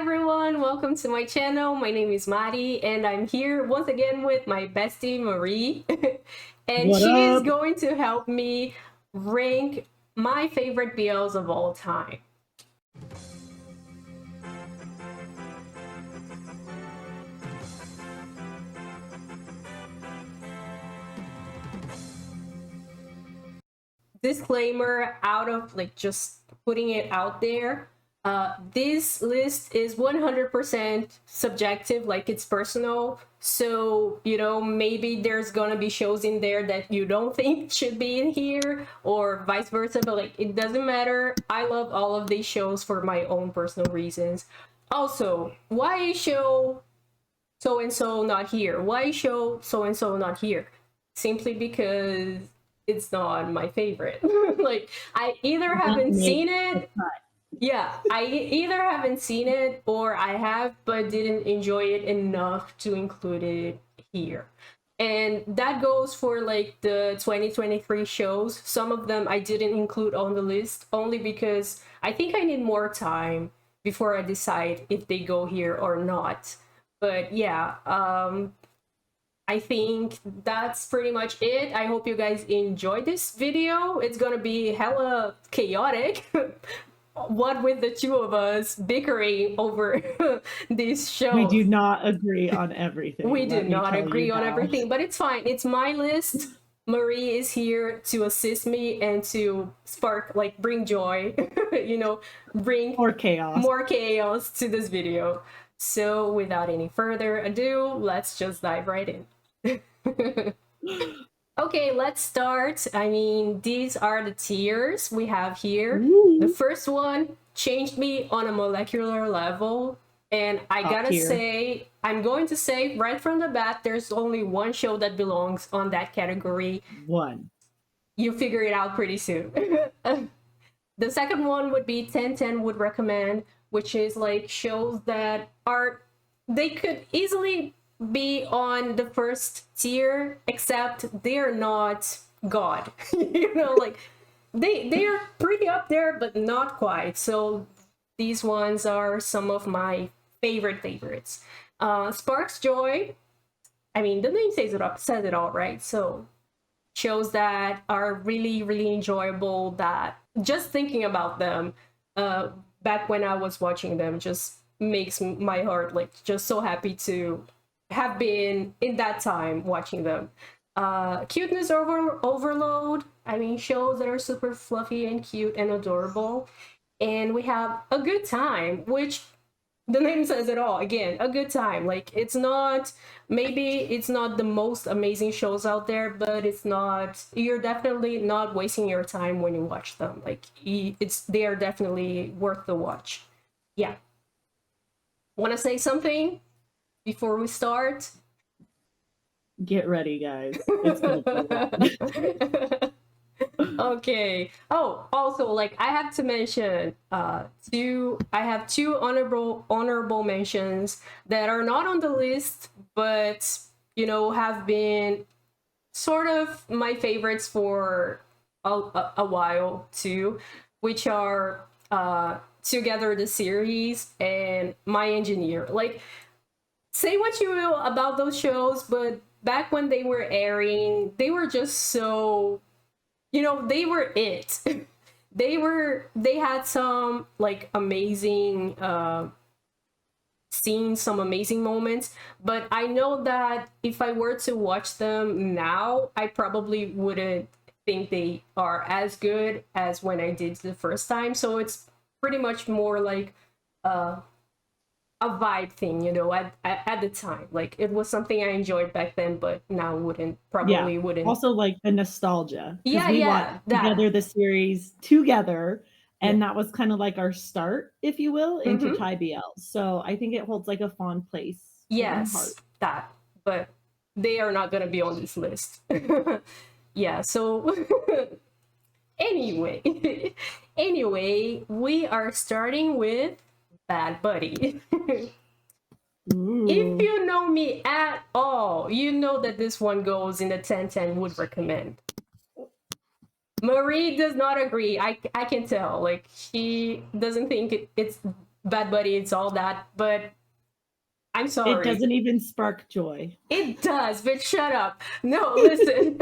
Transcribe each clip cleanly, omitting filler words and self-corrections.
everyone, welcome to my channel. My name is Mari and I'm here once again with my bestie Marie. And What she is up? going to help me rank my favorite BLs of all time. Disclaimer out of like just putting it out there. This list is 100% subjective, like it's personal. So, maybe there's gonna be shows in there that you don't think should be in here, or vice versa, but like it doesn't matter. I love all of these shows for my own personal reasons. Also, why show so and so not here? Why show so and so not here? Simply because it's not my favorite. Like I either haven't seen it, yeah, I either haven't seen it or I have but didn't enjoy it enough to include it here. And that goes for like the 2023 shows. Some of them I didn't include on the list only because I think I need more time before I decide if they go here or not. But yeah, I think that's pretty much it. I hope you guys enjoyed this video. It's gonna be hella chaotic. What with the two of us bickering over these We shows. do not agree on everything. We do Let me not tell you agree on now. everything, but it's fine. It's my list. Marie is here to assist me and to spark, like, bring joy, bring Or chaos. more chaos to this video. So, without any further ado, let's just dive right in. Okay, let's start. I mean, these are the tiers we have here. Ooh. The first one changed me on a molecular level. And I Top gotta tier. say, I'm going to say right from the bat, there's only one show that belongs on that category. One. You figure it out pretty soon. The second one would be 1010 would recommend, which is like shows that are, they could easily be on the first tier, except they're not God. Like they are pretty up there, but not quite. So these ones are some of my favorites. Sparks Joy. I mean, the name says it all, right? So shows that are really really enjoyable. That just thinking about them, back when I was watching them, just makes my heart like just so happy to have been in that time watching them. Cuteness overload. I mean, shows that are super fluffy and cute and adorable. And we have a good time, which the name says it all. Again, a good time. Like maybe it's not the most amazing shows out there, but you're definitely not wasting your time when you watch them. Like they are definitely worth the watch. Yeah. Want to say something before we start? Get ready, guys. It's gonna be Okay. Oh, also, like I have to mention, I have two honorable mentions that are not on the list, but have been sort of my favorites for a while too, which are Together the series and My Engineer. Like, say what you will about those shows, but back when they were airing, they were just so, they were it. They had some like amazing scenes, some amazing moments, but I know that if I were to watch them now, I probably wouldn't think they are as good as when I did the first time. So it's pretty much more like a vibe thing, at the time. Like it was something I enjoyed back then, but now wouldn't. Also like the nostalgia. Because Yeah, we yeah, watched that. together the series together, and Yeah. that was kind of like our start, if you will, into Mm-hmm. Thai BL. So I think it holds like a fond place in our heart. Yes, that. But they are not gonna be on this list. Yeah, so anyway. Anyway, we are starting with Bad Buddy. If you know me at all, you know that this one goes in the 1010 would recommend. Marie does not agree. I can tell. Like, she doesn't think it's Bad Buddy, it's all that, but I'm It sorry. doesn't even spark joy. It does, but shut up. No, listen.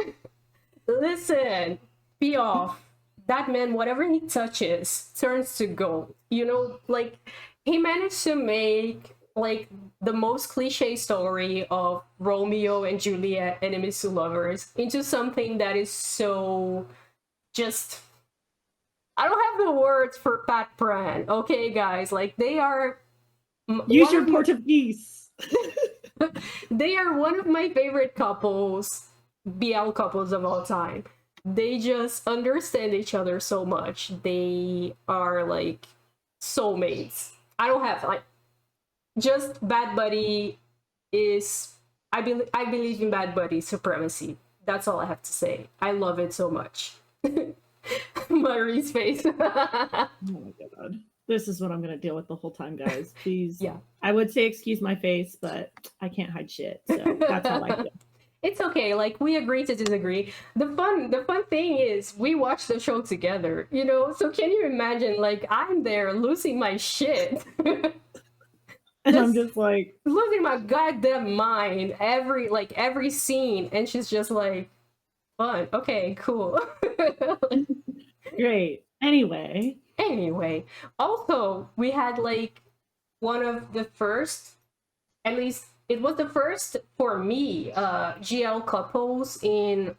Listen. Be off. That man, whatever he touches, turns to gold. You know, like, he managed to make, like, the most cliche story of Romeo and Juliet, enemies to lovers, into something that is so just. I don't have the words for Pat Pran, okay, guys? Like, they are. Use your Portuguese. They are one of my favorite couples, BL couples of all time. They just understand each other so much. They are like soulmates. I don't have like just Bad Buddy is I believe in Bad Buddy supremacy. That's all I have to say. I love it so much. Marie's face. Oh my god. This is what I'm going to deal with the whole time, guys. Please. Yeah. I would say excuse my face, but I can't hide shit. So that's how I feel. It's okay. Like, we agree to disagree. The fun thing is we watch the show together, you know? So can you imagine, like, I'm there losing my shit. And I'm just like losing my goddamn mind every scene, and she's just like, fun. Okay, cool. great. Anyway, also we had like one of the first, at least it was the first for me, GL couples in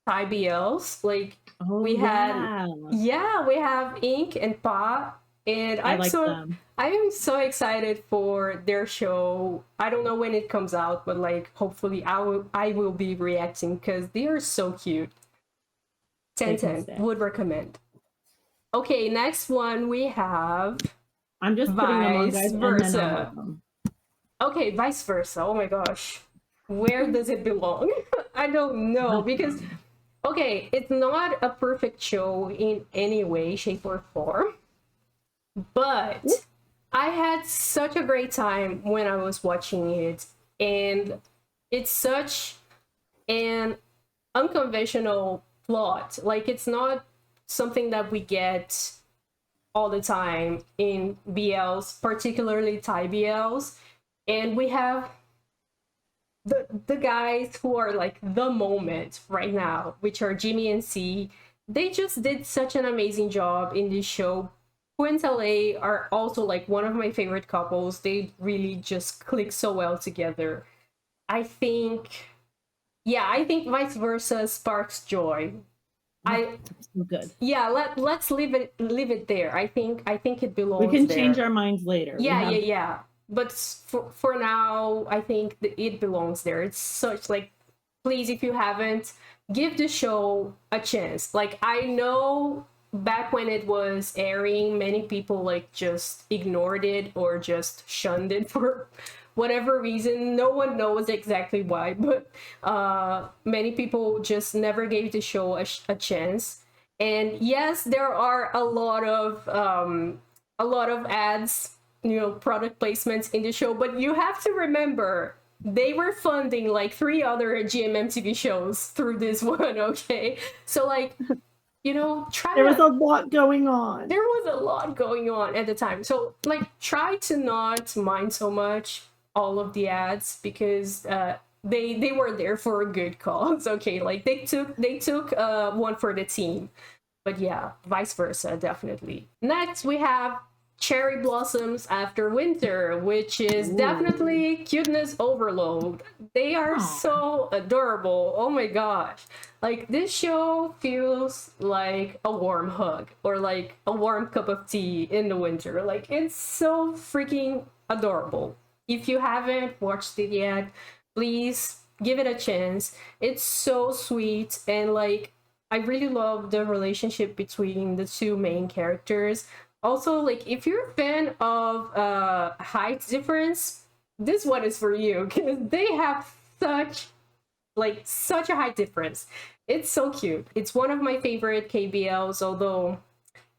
Thai BLs. Like, we had, we have Ink and Pa, and I like them. I am so excited for their show. I don't know when it comes out, but like hopefully I will be reacting because they are so cute. 10/10 would recommend. Okay, next one we have. I'm just putting them on, guys, Versa. and then I love them. Okay, Vice Versa. Oh my gosh. Where does it belong? I don't know, because okay, it's not a perfect show in any way, shape, or form. But I had such a great time when I was watching it, and it's such an unconventional plot. Like, it's not something that we get all the time in BLs, particularly Thai BLs. And we have the guys who are like the moment right now, which are Jimmy and C. They just did such an amazing job in this show. Pooh and Tale are also like one of my favorite couples. They really just click so well together. I think Vice Versa sparks joy. So good. Yeah, let's leave it there. I think it belongs. We can there. Change our minds later. Yeah. But for now, I think it belongs there. It's such like, please, if you haven't, give the show a chance. Like, I know back when it was airing, many people like just ignored it or just shunned it for whatever reason. No one knows exactly why, but many people just never gave the show a chance. And yes, there are a lot of ads, you know, product placements in the show, but you have to remember they were funding like 3 other GMMTV shows through this one. Okay, so like, you know, there was a lot going on. There was a lot going on at the time, so like, try to not mind so much all of the ads, because they were there for a good cause. Okay, like they took one for the team. But yeah, Vice Versa, definitely. Next we have Cherry Blossoms After Winter, which is definitely cuteness overload. They are so adorable. Oh my gosh. Like, this show feels like a warm hug, or like a warm cup of tea in the winter. Like, it's so freaking adorable. If you haven't watched it yet, please give it a chance. It's so sweet, and like, I really love the relationship between the 2 main characters. Also, like, if you're a fan of height difference, this one is for you, because they have such a height difference. It's so cute. It's one of my favorite KBLs, although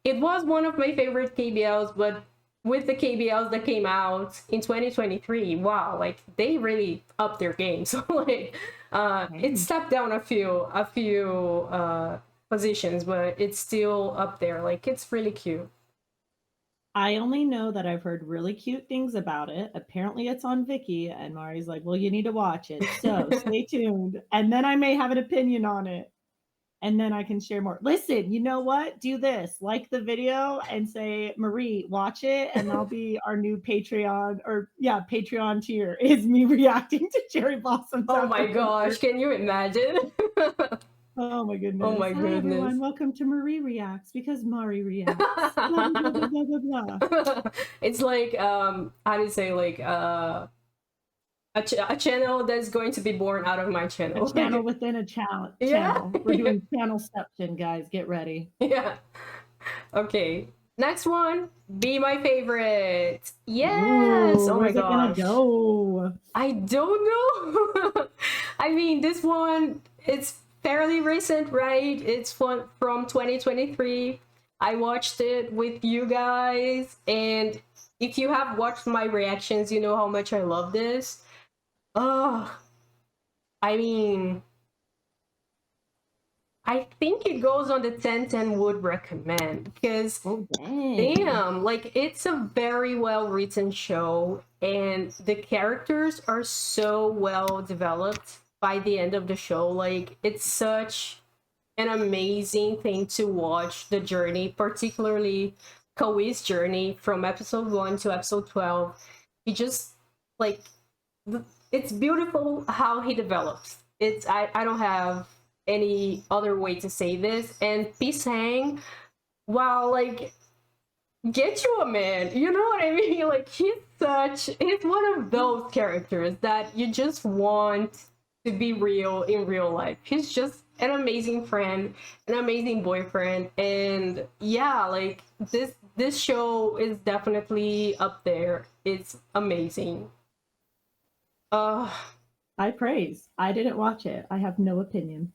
it was one of my favorite KBLs, but with the KBLs that came out in 2023, wow, like, they really upped their game. So like, it stepped down a few positions, but it's still up there. Like, it's really cute. I only know that I've heard really cute things about it. Apparently, it's on Viki, and Mari's like, "Well, you need to watch it." So stay tuned, and then I may have an opinion on it, and then I can share more. Listen, you know what? Do this, like the video, and say, "Marie, watch it," and that'll be our new Patreon, or yeah, Patreon tier is me reacting to Cherry Blossoms. Oh my after gosh, concert. can you imagine? Oh my Oh goodness. my Hi goodness. everyone, welcome to Marie Reacts because Mari reacts. Blah blah blah blah blah blah. It's like how do you say, like a channel that's going to be born out of my A channel. channel within a channel. Yeah. Channel. We're doing channelception, guys. Get ready. Yeah. Okay. Next one, be my favorite. Yes. Ooh, Oh my where's it gonna gosh. go? I don't know. I mean, this one, it's fairly recent, right? It's from 2023. I watched it with you guys, and if you have watched my reactions, you know how much I love this. Oh, I mean, I think it goes on the 10/10 would recommend because Oh dang. damn, like it's a very well written show, and the characters are so well developed by the end of the show. Like it's such an amazing thing to watch the journey, particularly Kaui's journey from episode 1 to episode 12. He just like it's beautiful how he develops. It's I don't have any other way to say this. And Pisang, wow, like get you a man, you know what I mean? Like he's one of those characters that you just want to be real in real life. He's just an amazing friend, an amazing boyfriend, and yeah, like this show is definitely up there. It's amazing. uh I praise. I didn't watch it. I have no opinion.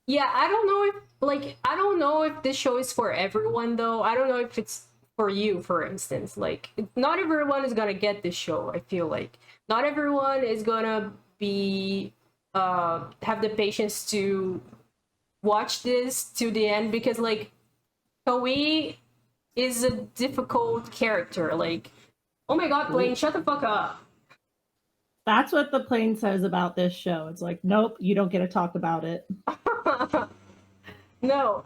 yeah, I don't know if this show is for everyone though. I don't know if it's for you, for instance. Like not everyone is gonna get this show. I feel like not everyone is gonna be have the patience to watch this to the end, because like Kawi is a difficult character. Like, oh my god, Blaine, shut the fuck up. That's what the plane says about this show. It's like, nope, you don't get to talk about it. No,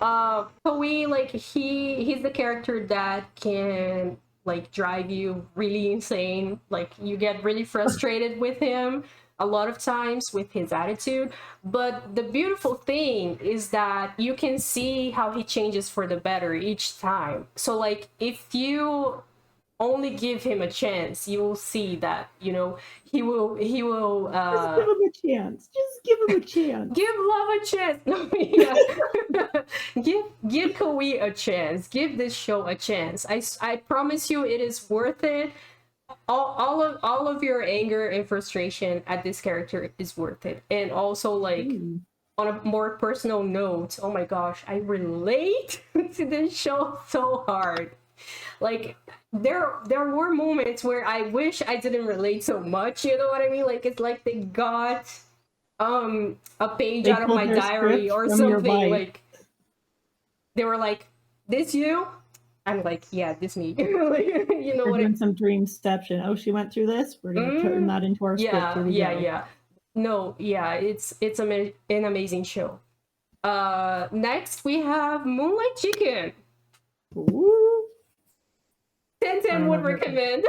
Kawi, like he's the character that can like drive you really insane. Like you get really frustrated with him a lot of times with his attitude. But the beautiful thing is that you can see how he changes for the better each time. So like if you only give him a chance, you will see that, you know, he will Just give him a chance. Just give him a chance. give love a chance. No, yeah. give Kawi a chance. Give this show a chance. I promise you, it is worth it. All of your anger and frustration at this character is worth it. And also, like on a more personal note, oh my gosh, I relate to this show so hard. Like there were moments where I wish I didn't relate so much. You know what I mean? Like it's like they got a page They out of pulled my their diary script or from your something. life. Like they were like, "This you?" I'm like, "Yeah, this me." You know We're what? doing some dreamception. Oh, she went through this. We're gonna turn that into our script. Yeah, Here we yeah, go. yeah. No, yeah, it's an amazing show. Next we have Moonlight Chicken. Ooh. 10/10 would recommend.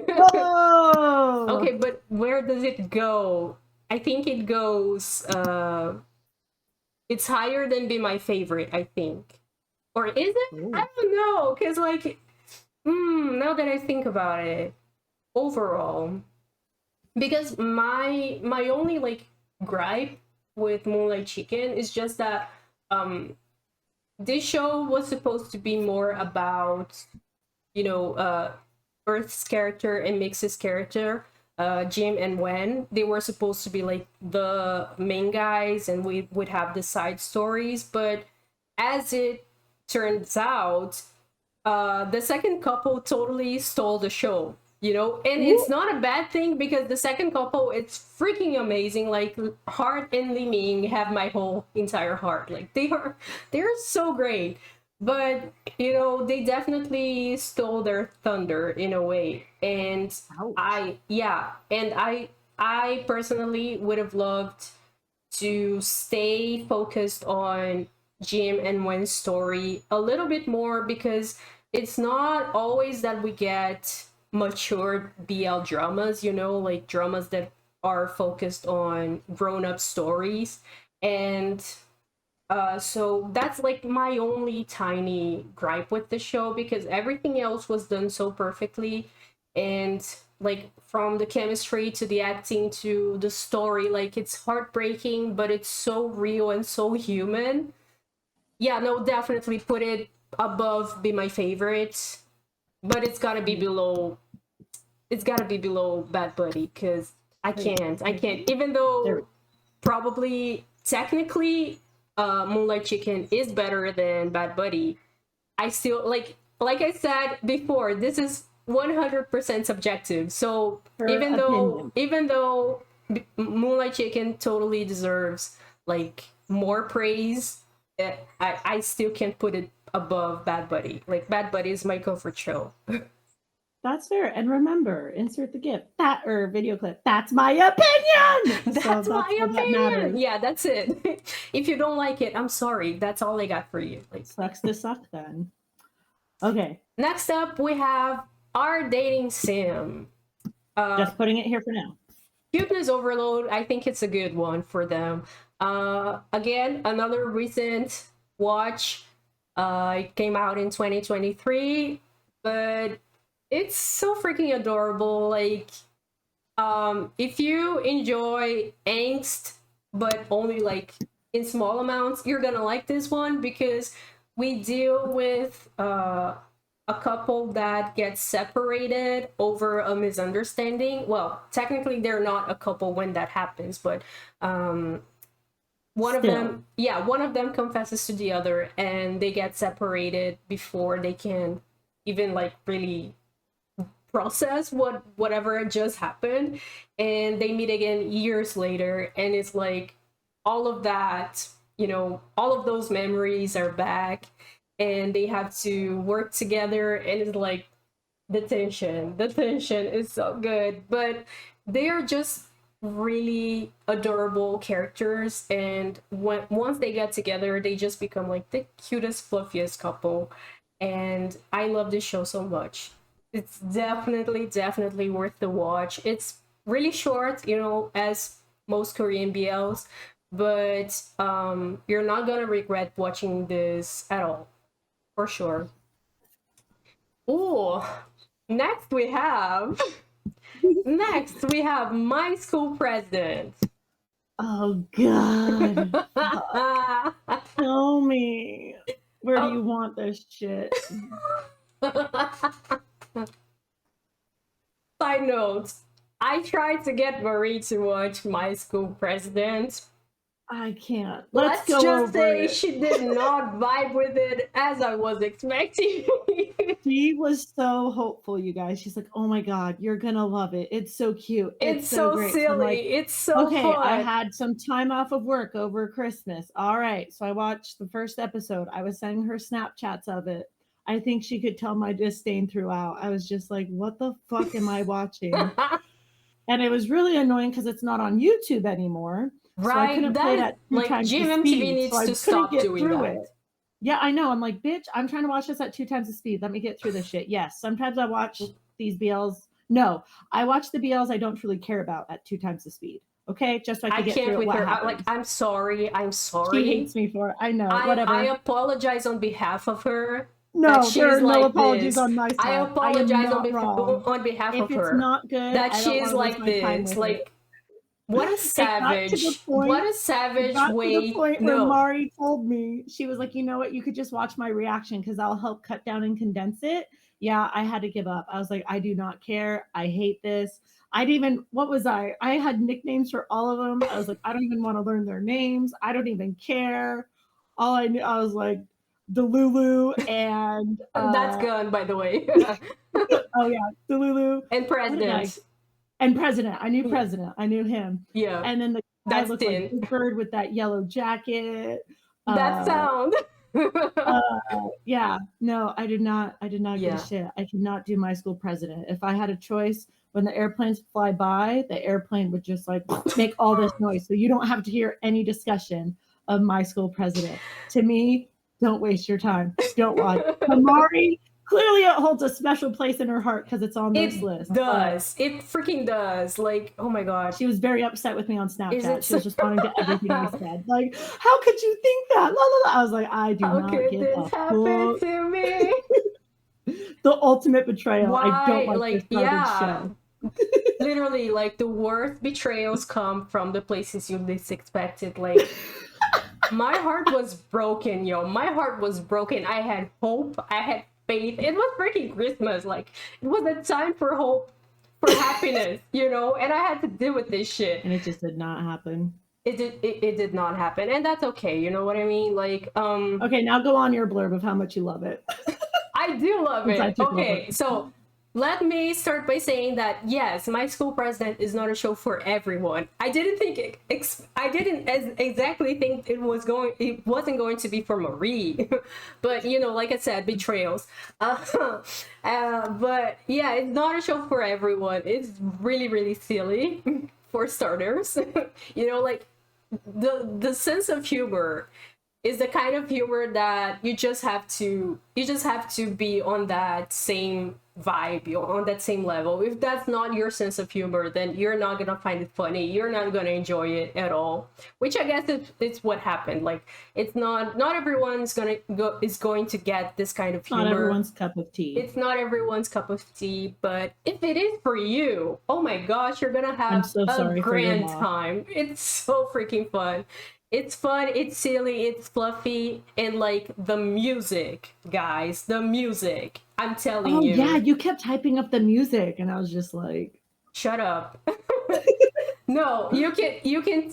Oh. Okay, but where does it go? I think it goes it's higher than Be My Favorite, I think. Or is it? Ooh. I don't know, because like now that I think about it, overall, because my only like gripe with Moonlight Chicken is just that this show was supposed to be more about, you know, Earth's character and Mix's character, Jim and Wen. They were supposed to be like the main guys, and we would have the side stories. But as it turns out, the second couple totally stole the show, you know. And it's not a bad thing, because the second couple, it's freaking amazing. Like Heart and Li Ming have my whole entire heart. Like they're so great. But they definitely stole their thunder in a way. And Ouch. I personally would have loved to stay focused on Jim and Wen's story a little bit more, because it's not always that we get mature BL dramas, like dramas that are focused on grown-up stories. And so that's like my only tiny gripe with the show, because everything else was done so perfectly. And like from the chemistry to the acting to the story, like it's heartbreaking, but it's so real and so human. Yeah, no, definitely put it above Be My Favorite, but it's gotta be below Bad Buddy, because I can't, even There, though probably technically Moonlight Chicken is better than Bad Buddy. I still like I said before, this is 100% subjective. So her opinion. even though Moonlight Chicken totally deserves like more praise, I still can't put it above Bad Buddy. Like Bad Buddy is my comfort show. That's fair. And remember, insert the gift that or video clip. That's my opinion. So That's that's my all that opinion. matters. Yeah, that's it. If you don't like it, I'm sorry. That's all I got for you. Like, Sucks to suck then. Okay. next up, we have Our Dating Sim. Just putting it here for now. Cuteness Overload, I think it's a good one for them. Again, another recent watch. It came out in 2023, but it's so freaking adorable. Like, if you enjoy angst, but only like in small amounts, you're gonna like this one, because we deal with a couple that gets separated over a misunderstanding. Well, technically they're not a couple when that happens, but Still. one of them confesses to the other, and they get separated before they can even like really process whatever just happened. And they meet again years later, and it's like all of that, all of those memories are back, and they have to work together. And it's like the tension is so good. But they are just really adorable characters, and once they get together, they just become like the cutest, fluffiest couple. And I love this show so much. It's definitely worth the watch. It's really short, as most Korean BLs, but you're not gonna regret watching this at all, for sure. Oh, next we have next we have My School President. Oh God. Tell me. Where do you want this shit? Side note, I tried to get Marie to watch My School President. I can't. Let's go just over say it. she did not vibe with it as I was expecting. She was so hopeful, you guys. She's like, "Oh my God, you're gonna love it. It's so cute. It's It's so so great." So I'm like, silly. It's so okay, I fun. had some time off of work over Christmas. All right. So I watched the first episode. I was sending her Snapchats of it. I think she could tell my disdain throughout. I was just like, what the fuck am I watching? And it was really annoying because it's not on YouTube anymore. So I Right? couldn't play That it is at two like times the GMMTV speed. So needs I to couldn't stop get doing through that. it. Yeah, I know. I'm like, bitch, I'm trying to watch this at two times the speed. Let me get through this shit. Yes, sometimes I watch these BLs. No, I watch the BLs I don't truly care about at two times the speed. Okay, just so I I can get can't through it. with What her. Like, happens? I'm sorry. I'm She sorry. hates me for it. I know. I Whatever. apologize on behalf of her that No, there she's are no like apologies this. on my I side. I am apologize not wrong. on behalf If of it's her not good, that I don't she's want to waste like my time this. with it. Like, what a It got to the savage. What point a It savage got to the way. point where No. Mari told me, she was like, you know what, you could just watch my reaction because I'll help cut down and condense it. Yeah, I had to give up. I was like, I do not care. I hate this. I'd even, what was I? I had nicknames for all of them. I was like, I don't even want to learn their names. I don't even care. All I knew, I was like, Delulu and, That's gone, by the way. oh yeah, Delulu. And What did I President. and President. I knew President. I knew him. Yeah. And then the guy That's looked like Tin. Big Bird with that yellow jacket. That Uh, sound. Yeah, no, I did not give a Yeah. shit. I cannot do my school president. If I had a choice, when the airplanes fly by, the airplane would just like make all this noise. So you don't have to hear any discussion of my school president. To me, don't waste your time. Don't watch. Amari, clearly it holds a special place in her heart because it's on this It list. But does. It freaking does. Like, oh my god. she was very upset with me on Is Snapchat. it She so- was responding to everything I said. Like, how could you think that? La, la, la. I was like, I do How not could give this a happen fuck. to me? The ultimate betrayal. I don't Why? like this Like, garbage yeah. show. Literally, like the worst betrayals come from the places you least expected. Like, my heart was broken, yo. My heart was broken. I had hope. I had faith. It was freaking Christmas. Like, it was a time for hope, for happiness, you know? And I had to deal with this shit. And it just did not happen. It did not happen. And that's okay, you know what I mean? Like, Okay, now go on your blurb of how much you love it. I do love Since I it. took Okay, over. so let me start by saying that yes, My School President is not a show for everyone. I didn't think exactly think it wasn't going to be for Marie, but you know, like I said, betrayals. But yeah, it's not a show for everyone. It's really really silly for starters. You know, like the sense of humor is the kind of humor that you just have to be on that same vibe, you're on that same level. If that's not your sense of humor, then you're not gonna find it funny, you're not gonna enjoy it at all, which I guess it's what happened. Like, it's not everyone's going to get this kind of humor. Not everyone's cup of tea. It's not everyone's cup of tea, but if it is for you, oh my gosh, you're gonna have so a sorry for your grand loss. time. It's so freaking fun. It's fun, it's silly, it's fluffy, and like the music, guys, the music. I'm telling Oh you. yeah, you kept hyping up the music, and I was just like, Shut up. No, you can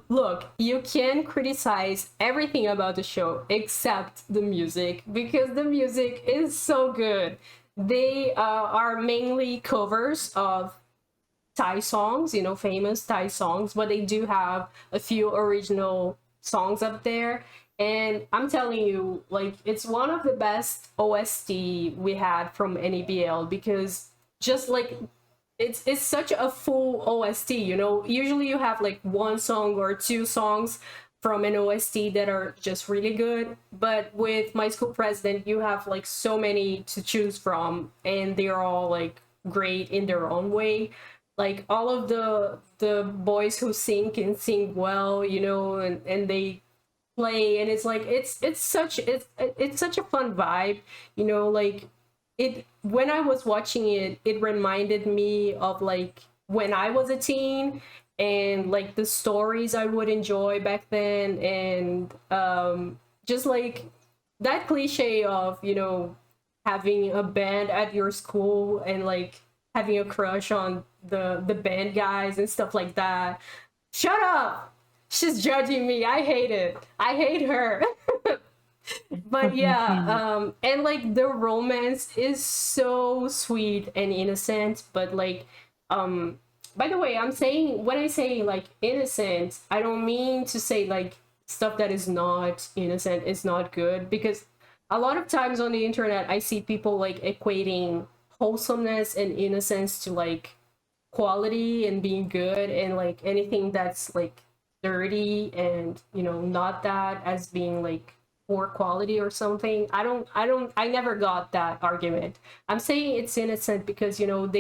look, you can criticize everything about the show except the music, because the music is so good. They are mainly covers of Thai songs, you know, famous Thai songs, but they do have a few original songs up there. And I'm telling you, like, it's one of the best OST we had from NEBL, because just like it's such a full OST, you know. Usually you have like one song or two songs from an OST that are just really good, but with My School President you have like so many to choose from, and they're all like great in their own way. Like, all of the boys who sing can sing well, you know, and they play, and it's like it's such a fun vibe, you know. Like, it when I was watching it, it reminded me of like when I was a teen, and like the stories I would enjoy back then, and just like that cliche of, you know, having a band at your school and like having a crush on the band guys and stuff like that. Shut up. She's judging me. I hate it. I hate her. But yeah, and like the romance is so sweet and innocent, but like by the way, I'm saying, when I say like innocent, I don't mean to say like stuff that is not innocent is not good, because a lot of times on the internet I see people like equating wholesomeness and innocence to like quality and being good, and like anything that's like dirty and, you know, not that, as being like poor quality or something. I never got that argument. I'm saying it's innocent because, you know,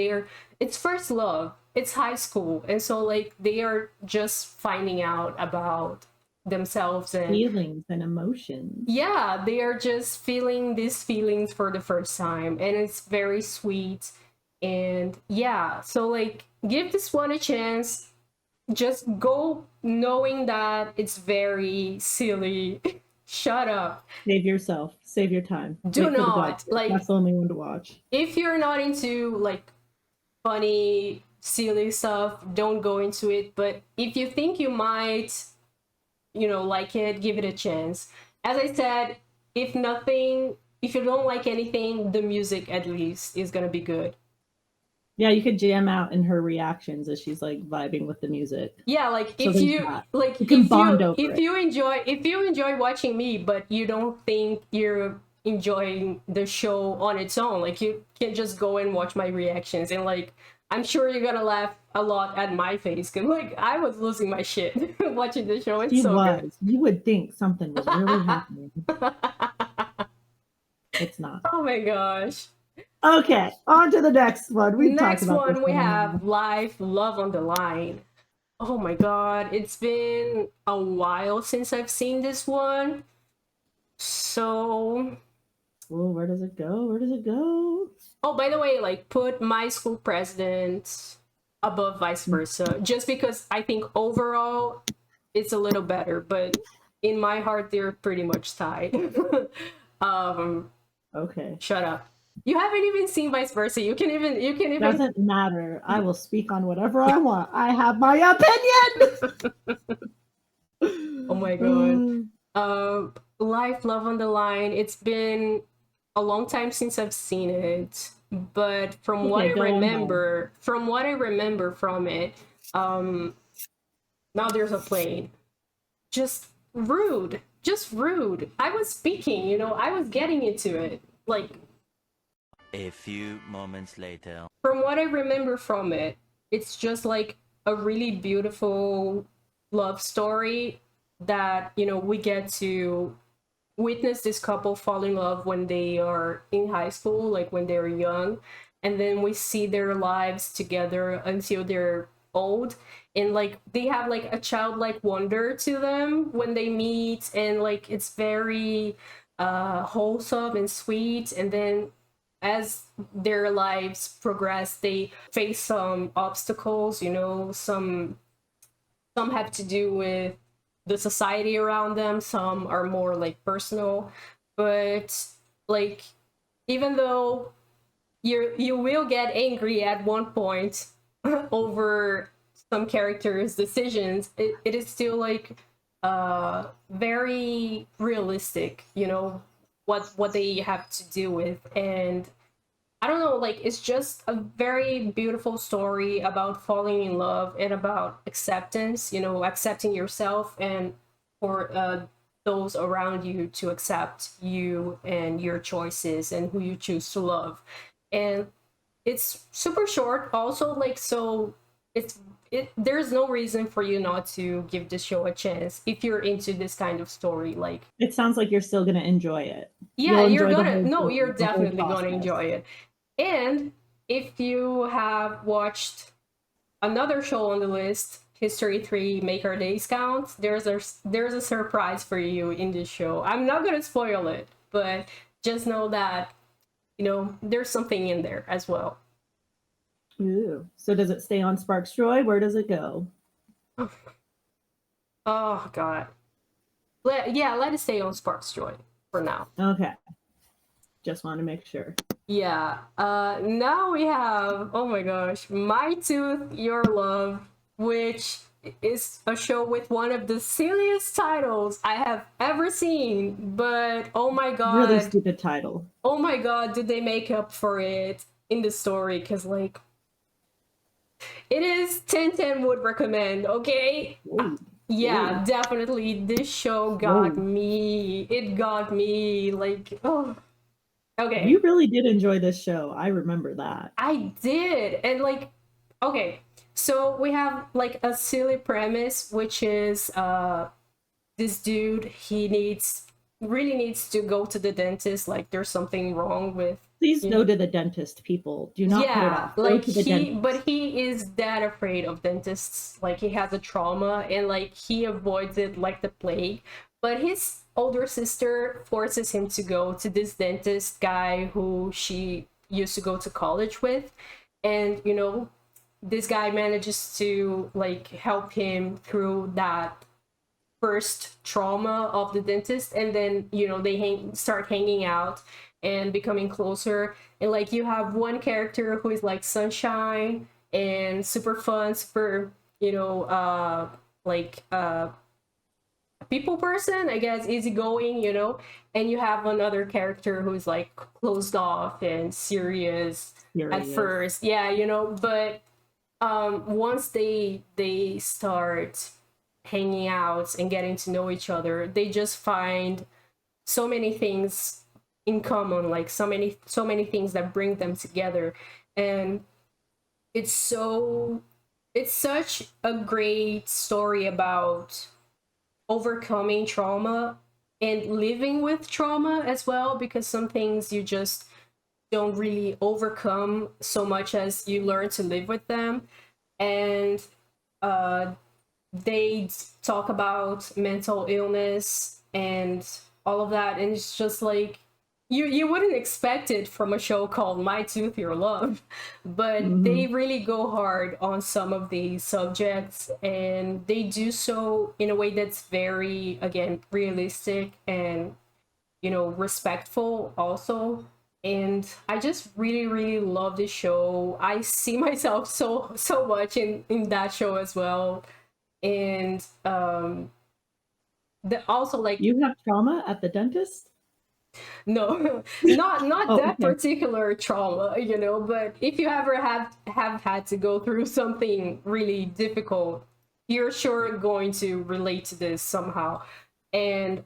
it's first love, it's high school, and so like they are just finding out about themselves, and feelings and emotions. yeah, they are just feeling these feelings for the first time, and it's very sweet. And yeah, so like, give this one a chance. Just go knowing that it's very silly. Shut up. Save yourself. Save your time. Do Wait for the not, God. like, That's the only one to watch. if you're not into like funny silly stuff, don't go into it. But if you think you might, you know, like it, give it a chance. As I said, if nothing, if you don't like anything, the music at least is gonna be good. Yeah, you could jam out in her reactions as she's like vibing with the music. Yeah, like So if there's you that. like You can bond over if it. you enjoy watching me, but you don't think you're enjoying the show on its own, like you can just go and watch my reactions, and like I'm sure you're gonna laugh a lot at my face, because like I was losing my shit watching the show. It's She so good. was. You would think something was really happening. It's not. Oh my gosh. Okay, on to the next one. We've talked Next about this one we one have enough. Life, Love on the Line. Oh my god, it's been a while since I've seen this one. So, Oh, where does it go? Where does it go? oh, by the way, like put My School President above Vice Versa, just because I think overall it's a little better, but in my heart they're pretty much tied. Okay. Shut up. You haven't even seen Vice Versa. You can even Doesn't matter. I will speak on whatever I want. I have my opinion. Oh my god. Life, Love on the Line. It's been a long time since I've seen it, but Okay, go on. from what I remember from it, now there's a plane. Just rude. Just rude. I was speaking, you know, I was getting into it. Like, A few moments later. from what I remember from it, it's just like a really beautiful love story that, you know, we get to witness this couple fall in love when they are in high school, like when they're young, and then we see their lives together until they're old, and like they have like a childlike wonder to them when they meet, and like it's very wholesome and sweet. And then as their lives progress, they face some obstacles, you know, some have to do with the society around them, some are more like personal. But like, even though you will get angry at one point over some characters' decisions, it is still like very realistic, you know, what they have to deal with. And I don't know, like it's just a very beautiful story about falling in love and about acceptance, you know, accepting yourself, and for those around you to accept you and your choices and who you choose to love. And it's super short also, like, so there's no reason for you not to give this show a chance if you're into this kind of story. Like, It sounds like you're still gonna enjoy it. yeah, You'll you're enjoy the gonna, whole no, journey, you're the whole definitely gonna process. enjoy it. And if you have watched another show on the list, History 3 Make Our Days Count, there's a surprise for you in this show. I'm not gonna spoil it, but just know that, you know, there's something in there as well. Ooh. So does it stay on Sparks Joy? Where does it go? Oh god. Let it stay on Sparks Joy for now. Okay. Just want to make sure. Yeah. Now we have, oh my gosh, My Tooth, Your Love, which is a show with one of the silliest titles I have ever seen. But oh my god. Really stupid title. Oh my god, did they make up for it in the story? Because like it is 1010 would recommend, okay? Yeah, definitely. This show got me. It got me. Like, oh. Okay. You really did enjoy this show. I remember that. I did. And like, okay. So we have like a silly premise, which is this dude, he really needs to go to the dentist. Like there's something wrong with, Please go to the dentist, people. Do not put it off. Go like to the dentist. but he is that afraid of dentists. Like he has a trauma, and like he avoids it like the plague. But his older sister forces him to go to this dentist guy who she used to go to college with. And you know, this guy manages to like help him through that first trauma of the dentist, and then you know they start hanging out and becoming closer. And like you have one character who is like sunshine and super fun, super, you know, like people person, I guess, easygoing, you know, and you have another character who's like closed off and serious at Serious. first. Yeah, you know, but once they start hanging out and getting to know each other, they just find so many things in common, like so many things that bring them together. And it's so it's such a great story about overcoming trauma and living with trauma as well, because some things you just don't really overcome so much as you learn to live with them. And uh, they talk about mental illness and all of that, and it's just like you wouldn't expect it from a show called My Tooth Your Love, but they really go hard on some of these subjects, and they do so in a way that's very, again, realistic and, you know, respectful also. And I just really really love this show. I see myself so much in that show as well. And the also like, You have trauma at the dentist? no, not Oh, that okay. particular trauma, you know, but if you ever have had to go through something really difficult, you're sure going to relate to this somehow. And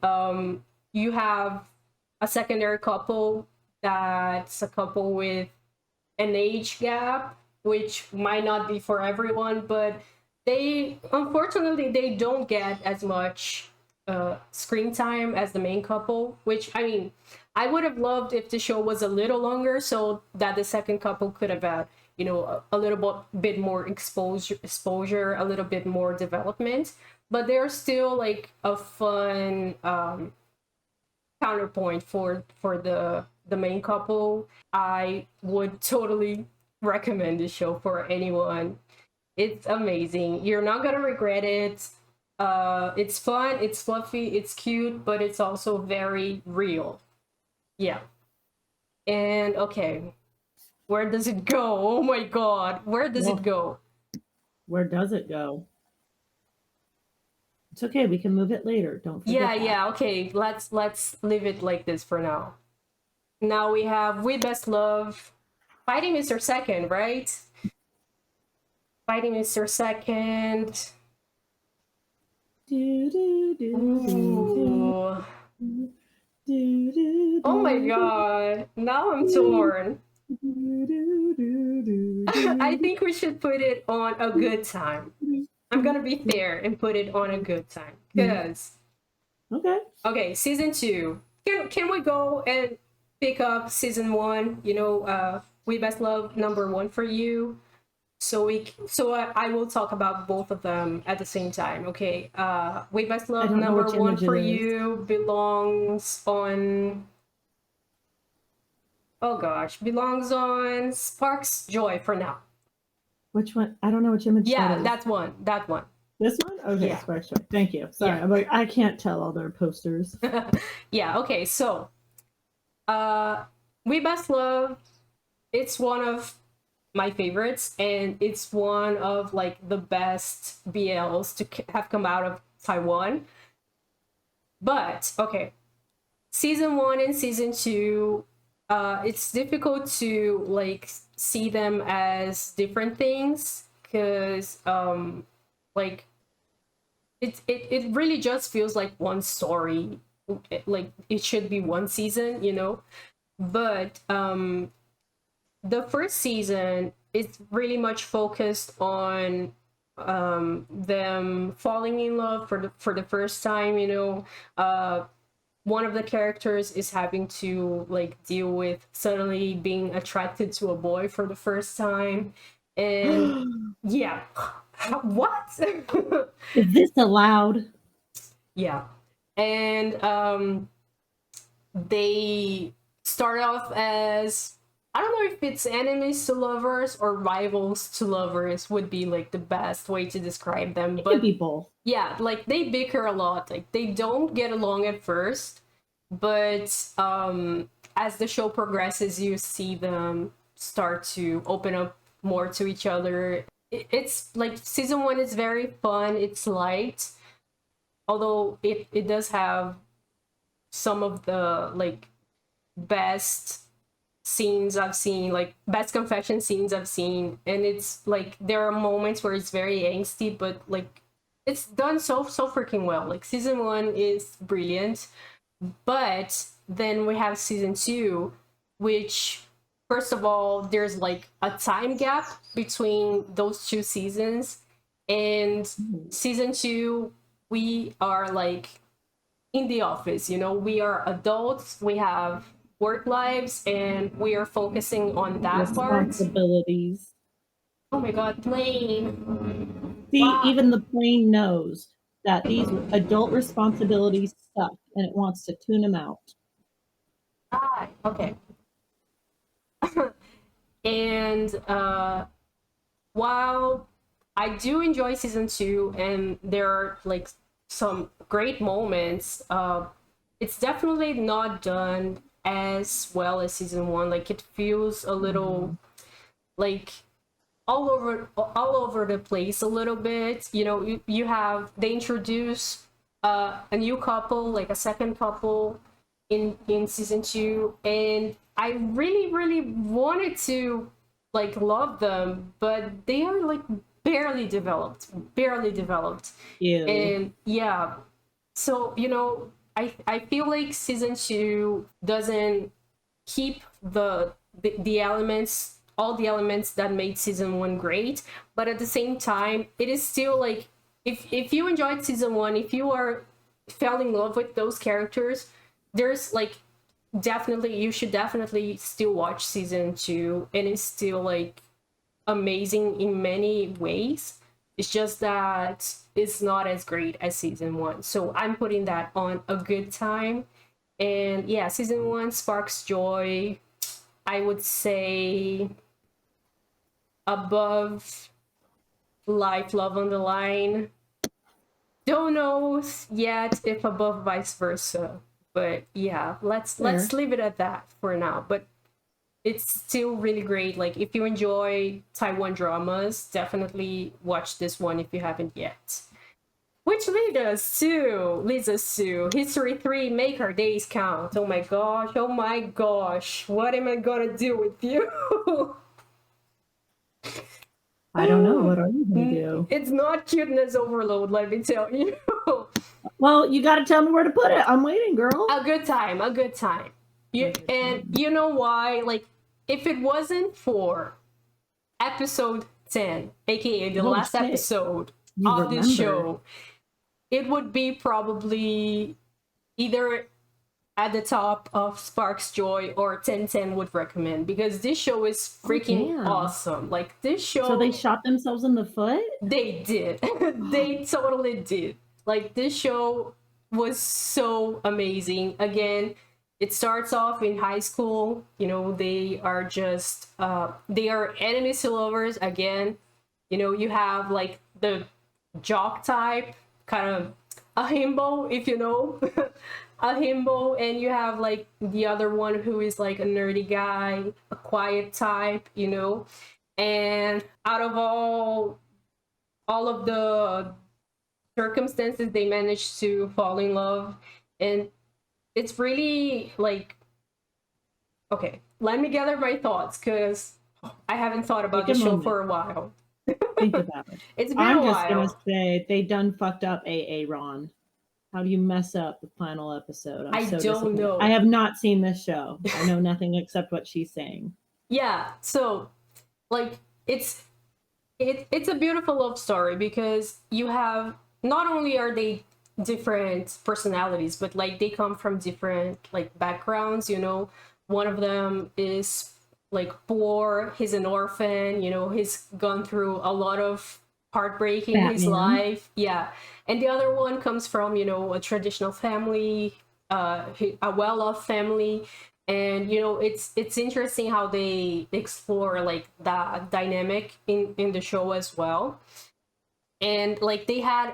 you have a secondary couple that's a couple with an age gap, which might not be for everyone, but they, unfortunately, they don't get as much screen time as the main couple. Which, I mean, I would have loved if the show was a little longer so that the second couple could have had, you know, a little bit more exposure, a little bit more development. But they're still like a fun counterpoint for the main couple. I would totally recommend this show for anyone. It's amazing. You're not gonna regret it. It's fun, it's fluffy, it's cute, but it's also very real. Yeah. And okay, where does it go? Oh my god, where does Well, it go? where does it go? It's okay. We can move it later. Don't forget Yeah, that. yeah, okay. Let's leave it like this for now. Now we have We Best Love, Fighting Mr. Second, right? Fighting Mr. Second. Do, do, do, Ooh. do, do, do, Oh my do, god. Now I'm torn. do, do, do, do, I think we should put it on a good time. I'm gonna be fair and put it on a good time. Because Okay. okay, season 2. Can we go and pick up season 1? You know, We Best Love number 1 for you. I will talk about both of them at the same time. Okay. We Best Love don't know number which 1 image it for is. you belongs on. Oh gosh, belongs on Sparks Joy for now. Which one? I don't know which image Yeah, that is. that's one. That one. This one? Okay, Yeah. Sparks Joy. Thank you. Sorry. Yeah. I'm like, I can't tell all their posters. Yeah, okay, so We Best Love, it's one of my favorites, and it's one of like the best BLs to have come out of Taiwan. But okay, season 1 and season 2, it's difficult to like see them as different things, because like it really just feels like one story. Like it should be one season, you know. But the first season is really much focused on them falling in love for the first time, you know. One of the characters is having to like deal with suddenly being attracted to a boy for the first time. And yeah. What? Is this allowed? Yeah. And they start off as, I don't know if it's enemies to lovers or rivals to lovers would be like the best way to describe them. It But could be both. yeah, like they bicker a lot. Like they don't get along at first, but as the show progresses, you see them start to open up more to each other. It's like season 1 is very fun. It's light. although it does have some of the like best scenes I've seen, like best confession scenes I've seen, and it's like there are moments where it's very angsty, but like it's done so freaking well. Like season 1 is brilliant, but then we have season 2, which first of all there's like a time gap between those two seasons, and season 2 we are like in the office, you know, we are adults, we have work lives, and we are focusing on that part. Responsibilities. Oh my god, plane. See, Wow. even the plane knows that these adult responsibilities suck and it wants to tune them out. Ah, okay. And while I do enjoy season 2 and there are like some great moments, it's definitely not done as well as season 1. Like it feels a little like all over the place a little bit. You know, you have, they introduce a new couple, like a second couple in season 2, and I really wanted to like love them, but they are like barely developed. Ew. And yeah, so you know, I feel like season 2 doesn't keep the elements, all the elements that made season 1 great, but at the same time it is still like, if you enjoyed season 1, if you are fell in love with those characters, there's like definitely, you should definitely still watch season 2, and it's still like amazing in many ways. It's just that it's not as great as season 1, so I'm putting that on a good time. And yeah, season 1 sparks joy, I would say above Life, Love on the Line. Don't know yet if above Vice Versa, but yeah, let's leave it at that for now. But it's still really great. Like if you enjoy Taiwan dramas, definitely watch this one if you haven't yet. Which leads us to History 3, Make Our Days Count. Oh my gosh, what am I gonna do with you? I don't know. What are you going to do? It's not cuteness overload, let me tell you. Well, you got to tell me where to put it. I'm waiting, girl. A good time. And you know why? Like, if it wasn't for episode 10, aka the last episode of this show, it would be probably either at the top of Sparks Joy or 1010 would recommend, because this show is freaking awesome. Like this show. So they shot themselves in the foot? They did. They totally did. Like this show was so amazing. Again, it starts off in high school. You know, they are just they are enemies to lovers again. You know, you have like the jock type, kind of a himbo, if you know. A himbo, and you have like the other one who is like a nerdy guy, a quiet type, you know. And out of all of the circumstances, they managed to fall in love. And it's really like, okay, let me gather my thoughts, because I haven't thought about the show for a while. Think about it. It's been a while. I'm just gonna say they done fucked up Ron. How do you mess up the final episode? I don't know. I have not seen this show. I know nothing except what she's saying. Yeah, so like it's a beautiful love story, because you have, not only are they different personalities, but like they come from different like backgrounds, you know. One of them is like poor, he's an orphan, you know, he's gone through a lot of heartbreak in his life. Yeah. And the other one comes from, you know, a traditional family, a well-off family. And you know, it's interesting how they explore like that dynamic in the show as well. And like they had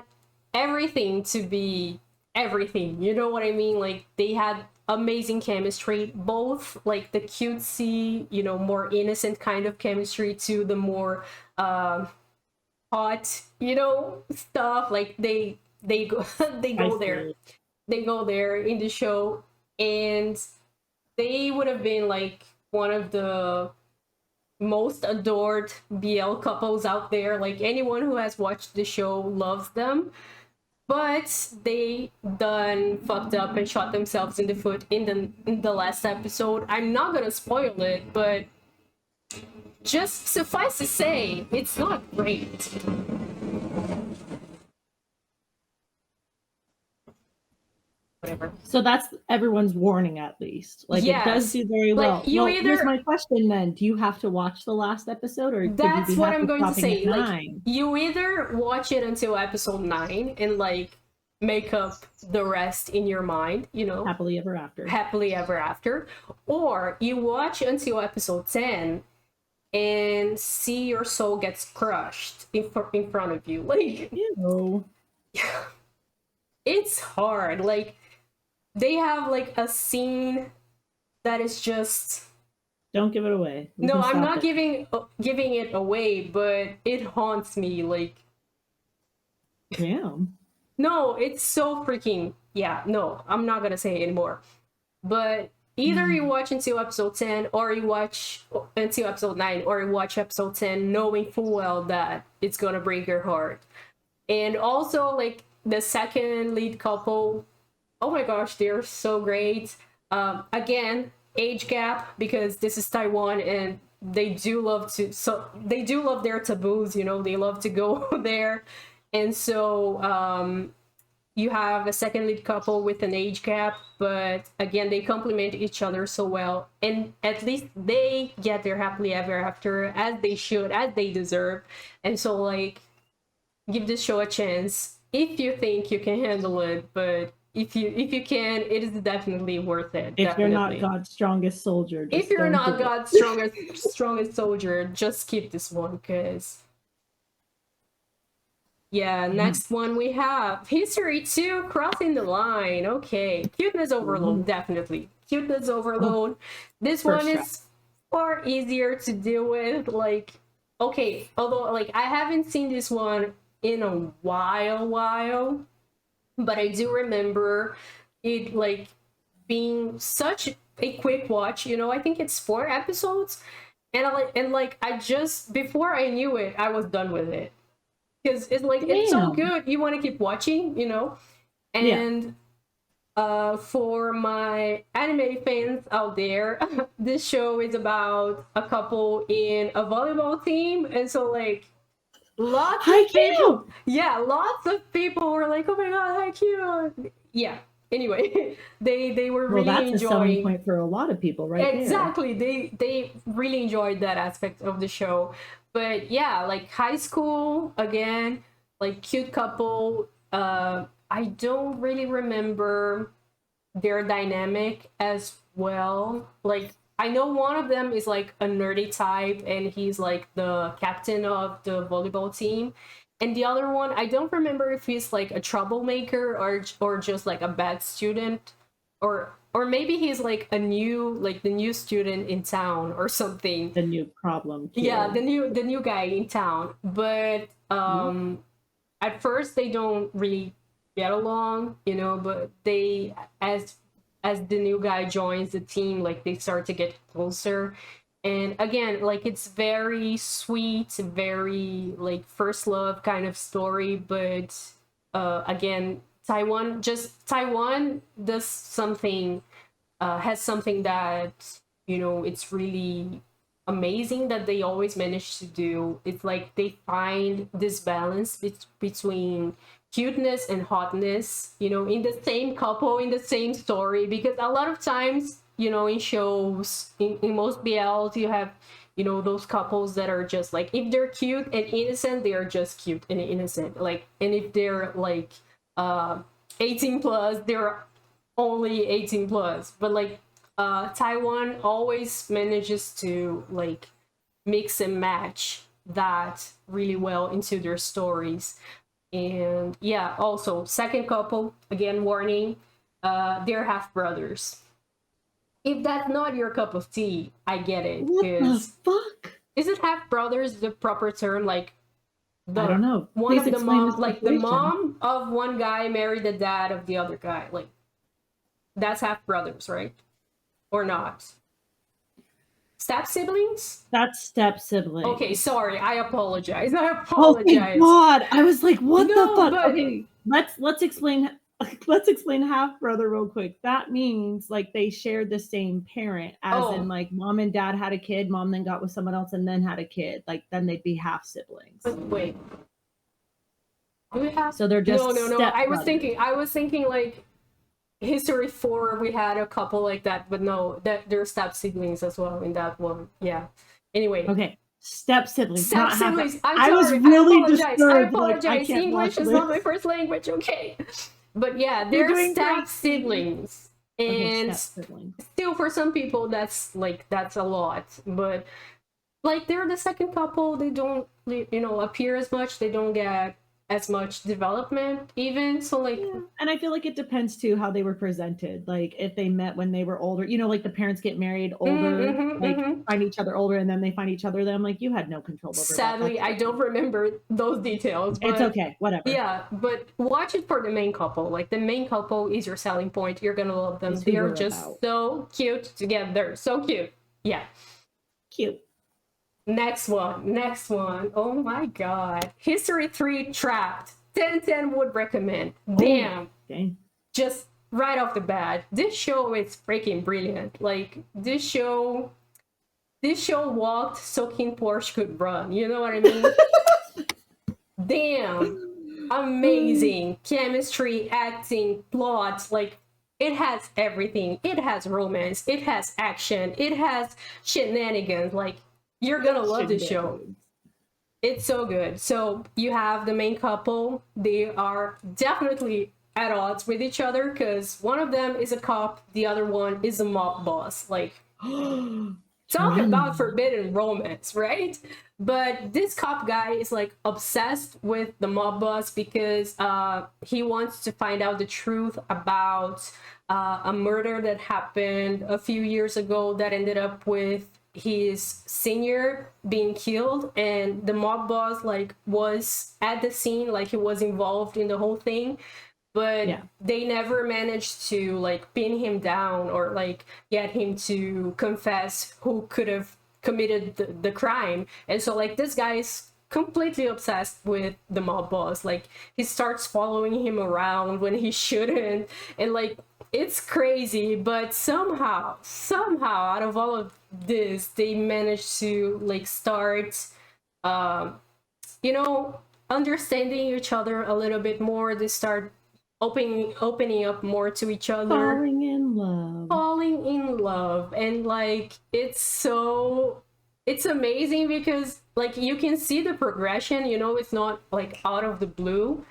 everything to be everything, you know what I mean? Like they had amazing chemistry, both like the cutesy, you know, more innocent kind of chemistry, to the more hot, you know, stuff. Like they they go they I go there. see. They go there in the show, and they would have been like one of the most adored BL couples out there. Like anyone who has watched the show loves them. But they done fucked up and shot themselves in the foot in the last episode. I'm not gonna spoil it, but just suffice to say, it's not great. Whatever. So that's everyone's warning, at least. Like, it does Yes. do very Like, well. you Well, here's either- my question then: do you have to watch the last episode, or could That's you be what happy I'm going to stopping say. at Like, 9? you either watch it until episode 9 and like make up the rest in your mind, you know, Happily ever after. happily ever after, or you watch until episode 10 and see your soul gets crushed in front of you. Like, Ew. it's hard. Like, they have like a scene that is just Don't give it away. We no, can I'm stop not it. giving it away, but it haunts me. Like, Damn. no, it's so freaking yeah. No, I'm not gonna say it anymore. But either you watch until episode 10, or you watch until episode 9, or you watch episode 10 knowing full well that it's gonna break your heart. And also, like, the second lead couple, oh my gosh, they're so great. Again, age gap, because this is Taiwan and they do love their taboos, you know, they love to go there. And so you have a second lead couple with an age gap, but again, they complement each other so well, and at least they get their happily ever after, as they should, as they deserve. And so, like, give this show a chance if you think you can handle it, but if you can, it is definitely worth it. If you're not definitely. God's strongest soldier, just If you're don't not do it. God's strongest soldier, just keep this one, because yeah. Next one we have History 2, Crossing the Line. Okay, cuteness overload, definitely cuteness overload. This For one sure. is far easier to deal with. Like, okay, although like I haven't seen this one in a while, but I do remember it like being such a quick watch. You know, I think it's 4 episodes, and I just, before I knew it, I was done with it, because it's like it's so Damn. good, you want to keep watching, you know. And for my anime fans out there, this show is about a couple in a volleyball team, and so like lots of people, lots of people were like, oh my god, how cute. Yeah, anyway, they were Well, really that's a selling enjoying. point for a lot of people, right? Exactly, they really enjoyed that aspect of the show. But yeah, like high school again, like cute couple. I don't really remember their dynamic as well. Like, I know one of them is like a nerdy type and he's like the captain of the volleyball team, and the other one, I don't remember if he's like a troublemaker or just like a bad student, or maybe he's like the new student in town or something. The new problem. Kid. Yeah, the new guy in town. But at first they don't really get along, you know, but they, as the new guy joins the team, like they start to get closer. And again, like it's very sweet, very like first love kind of story. But again, Taiwan does something, has something that, you know, it's really amazing that they always manage to do. It's like they find this balance between cuteness and hotness, you know, in the same couple, in the same story. Because a lot of times, you know, in shows, in most BLs, you have, you know, those couples that are just like, if they're cute and innocent, they are just cute and innocent. Like, and if they're like 18 plus, they're only 18 plus. But like Taiwan always manages to like mix and match that really well into their stories. And yeah, also second couple, again, warning, they're half brothers. If that's not your cup of tea, I get it. What the fuck? Is it half brothers the proper term? Like I don't know. One Please of the explain moms, the like the situation. mom of one guy married the dad of the other guy. Like that's half brothers, right? Or not? Step siblings? That's step sibling. Okay, sorry. I apologize. I Oh my apologize. god! I was like, what No, the fuck? but- Okay, let's explain. Let's explain half brother real quick. That means like they shared the same parent, as Oh. in like mom and dad had a kid, mom then got with someone else and then had a kid. Like then they'd be half siblings. Wait. Do we have? So they're just No. step I was brothers. thinking like History 4. We had a couple like that, but no, that they're step siblings as well in that one. Yeah. Anyway. Okay, step siblings. Step not half- siblings. I'm I sorry. was really I apologize. disturbed. Like, I can't English watch is not this. my first language. Okay. But yeah, You're they're doing step great. siblings. Okay, And step siblings. still for some people that's a lot, but like they're the second couple. They don't appear as much. They don't get as much development even, so like Yeah. And I feel like it depends too how they were presented. Like if they met when they were older, like the parents get married older, find each other older, and then they find each other. Then I'm like, you had no control over that. sadly I don't remember those details, but It's okay, whatever. yeah, but watch it for the main couple. Like the main couple is your selling point. You're gonna love them. It's who They're you're just about. so cute together. So cute. Yeah. Cute. Next one. Oh my god. History 3 Trapped. 10/10 would recommend. Damn. Dang. Just right off the bat, this show is freaking brilliant. Like this show walked so King Porsche could run. You know what I mean? Damn. Amazing. Chemistry, acting, plot, like it has everything. It has romance, it has action, it has shenanigans. Like you're gonna love this show. It's so good. So you have the main couple. They are definitely at odds with each other because one of them is a cop, the other one is a mob boss. Like talk about forbidden romance, right? But this cop guy is like obsessed with the mob boss because he wants to find out the truth about a murder that happened a few years ago that ended up with his senior being killed, and the mob boss like was at the scene, like he was involved in the whole thing, but they never managed to like pin him down or like get him to confess who could have committed the crime. And so like this guy is completely obsessed with the mob boss. Like he starts following him around when he shouldn't, and like it's crazy, but somehow out of all of this they managed to like start understanding each other a little bit more. They start opening up more to each other, falling in love. And like it's amazing because like you can see the progression. It's not like out of the blue.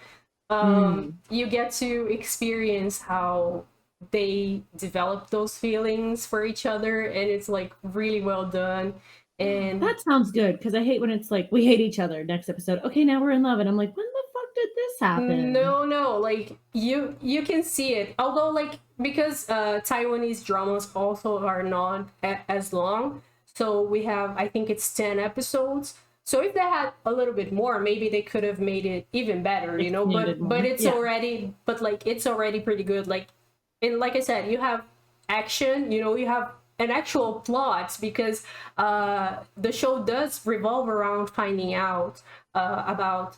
You get to experience how they develop those feelings for each other, and it's like really well done. And that sounds good, because I hate when it's like we hate each other, next episode, okay, now we're in love, and I'm like, when the fuck did this happen? No, like you can see it, although like because Taiwanese dramas also are not as long, so we have, I think it's 10 episodes. So if they had a little bit more, maybe they could have made it even better, but it's already, but like it's already pretty good. Like, and like I said, you have action, you have an actual plot, because the show does revolve around finding out about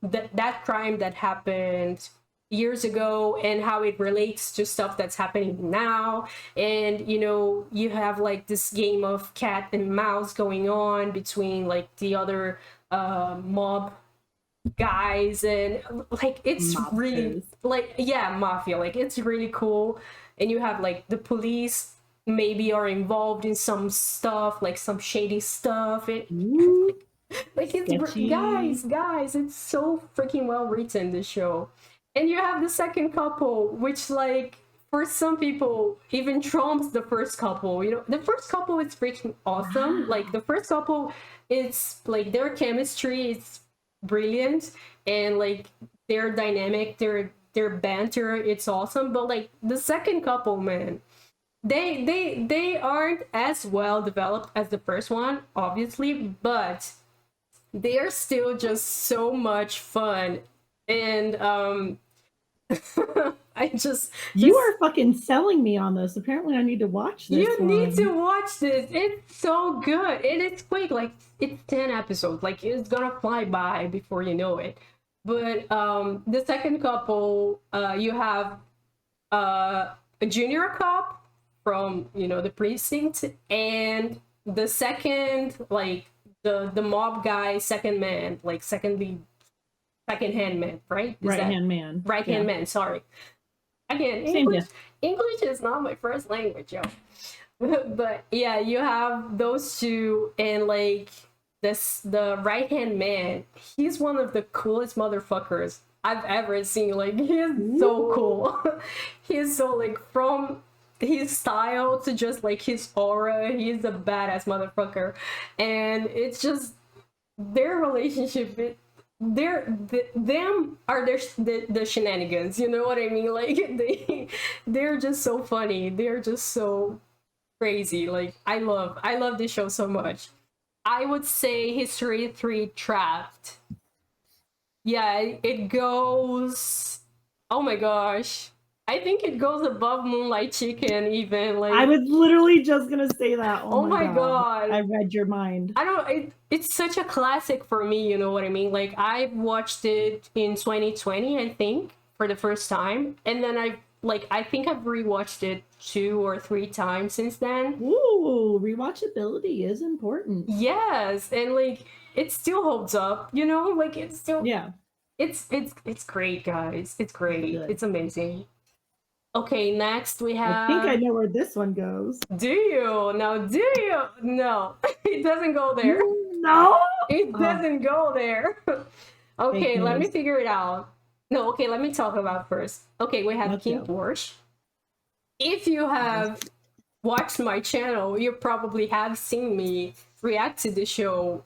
that crime that happened years ago and how it relates to stuff that's happening now. And you have like this game of cat and mouse going on between like the other mob guys, and like it's Mobsters. really like mafia, like it's really cool. And you have like the police maybe are involved in some stuff, like some shady stuff. Ooh, like it's sketchy. guys, it's so freaking well written, this show. And you have the second couple, which like for some people even trumps the first couple. The first couple is freaking awesome. Like the first couple, it's like their chemistry is brilliant, and like their dynamic, their banter, it's awesome. But like the second couple, man, they aren't as well developed as the first one, obviously, but they are still just so much fun. And I You are fucking selling me on this. Apparently, I need to watch this. you need one. to watch this. It's so good. And it's quick, like it's 10 episodes. Like it's gonna fly by before you know it. But the second couple, you have a junior cop from, you know, the precinct, and the second, like the mob guy, second man, like second lead, second hand man, right? Right hand man. Right hand man, sorry. Again, Same English, diff. English is not my first language, yo. But yeah, you have those two, and like the right hand man, he's one of the coolest motherfuckers I've ever seen. Like he's so cool. He's so like, from his style to just like his aura, he's a badass motherfucker. And it's just their relationship, them are the shenanigans, you know what I mean? Like they're just so funny, they're just so crazy. Like I love this show so much. I would say History 3 Trapped. Yeah, it goes, oh my gosh, I think it goes above Moonlight Chicken even. Like I was literally just gonna say that. Oh my God. I read your mind. I don't, it's such a classic for me, you know what I mean? Like I watched it in 2020, I think, for the first time, and then I think I've rewatched it 2 or 3 times since then. Ooh, rewatchability is important. Yes, and like it still holds up, you know? Like it's still, Yeah. it's great, guys. It's great. Good. It's amazing. Okay, next we have, I think I know where this one goes. Do you? Now, do you? No, it doesn't go there. No. It doesn't go there. Okay, Fake let me news. figure it out. No, okay, let me talk about first. Okay, we have Let's King go. Porsche. If you have watched my channel, you probably have seen me react to the show